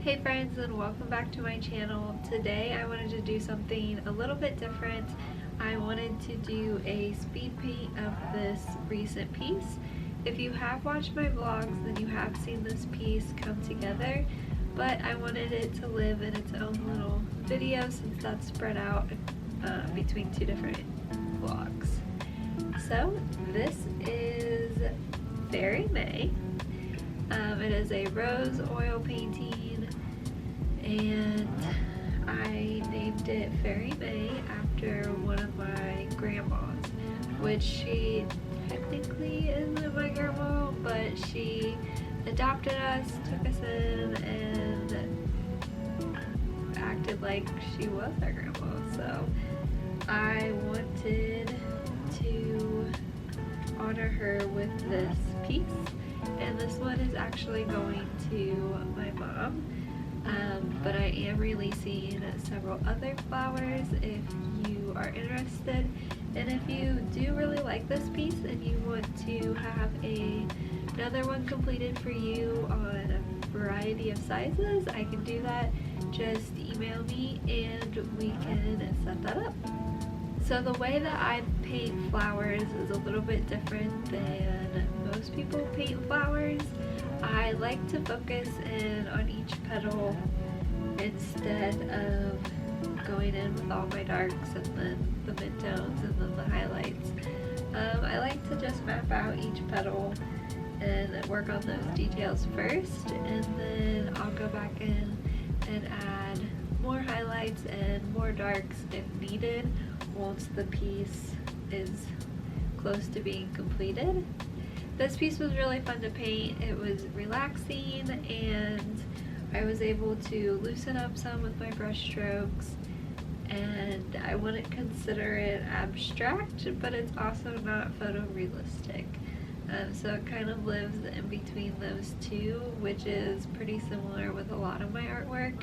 Hey friends, and welcome back to my channel. Today I wanted to do something a little bit different. I wanted to do a speed paint of this recent piece. If you have watched my vlogs, then you have seen this piece come together, but I wanted it to live in its own little video since that's spread out between two different vlogs. So this is Fairy May. It is a rose oil painting, and I named it Fairy May after one of my grandmas, which she technically isn't my grandma, but she adopted us, took us in, and acted like she was our grandma. So I wanted to honor her with this piece. And this one is actually going to my mom, but I am releasing several other flowers if you are interested. And if you do really like this piece and you want to have another one completed for you on a variety of sizes, I can do that. Just email me and we can set that up. So the way that I paint flowers is a little bit different than most people paint flowers. I like to focus in on each petal instead of going in with all my darks and then the midtones and then the highlights. I like to just map out each petal and work on those details first, and then I'll go back in and add more highlights and more darks if needed once the piece is close to being completed. This piece was really fun to paint. It was relaxing and I was able to loosen up some with my brush strokes, and I wouldn't consider it abstract, but it's also not photorealistic. So it kind of lives in between those two, which is pretty similar with a lot of my artwork.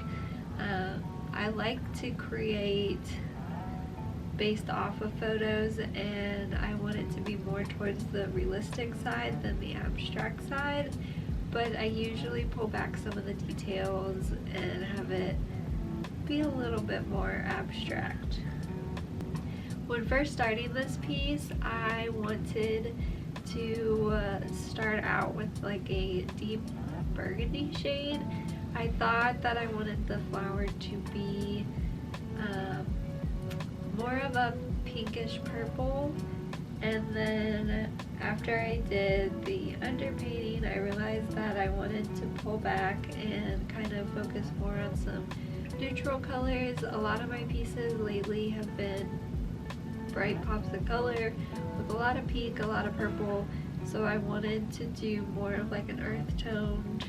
I like to create based off of photos, and I want it to be more towards the realistic side than the abstract side, but I usually pull back some of the details and have it be a little bit more abstract. When first starting this piece, I wanted to start out with like a deep burgundy shade. I thought that I wanted the flower to be more of a pinkish purple, and then after I did the underpainting, I realized that I wanted to pull back and kind of focus more on some neutral colors. A lot of my pieces lately have been bright pops of color with a lot of pink, a lot of purple, so I wanted to do more of like an earth toned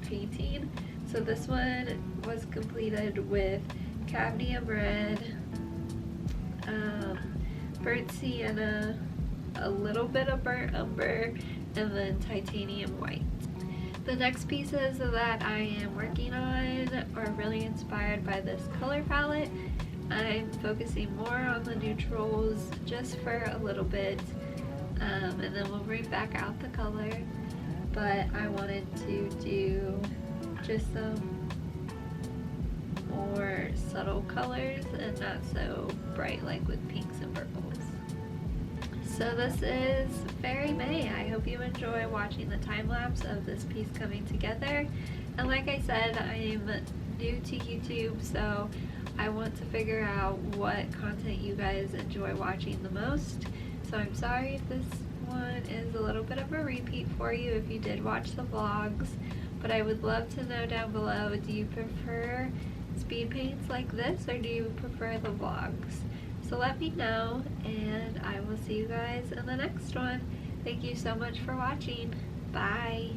painting. So this one was completed with cadmium red, burnt sienna, a little bit of burnt umber, and then titanium white. The next pieces that I am working on are really inspired by this color palette. I'm focusing more on the neutrals just for a little bit, and then we'll bring back out the color, but I wanted to do just some more subtle colors and not so bright like with pinks and purples. So this is Fairy May. I hope you enjoy watching the time lapse of this piece coming together. And like I said, I'm new to YouTube, so I want to figure out what content you guys enjoy watching the most. So I'm sorry if this one is a little bit of a repeat for you if you did watch the vlogs, but I would love to know down below, do you prefer speed paints like this or do you prefer the vlogs? So let me know, and I will see you guys in the next one. Thank you so much for watching. Bye!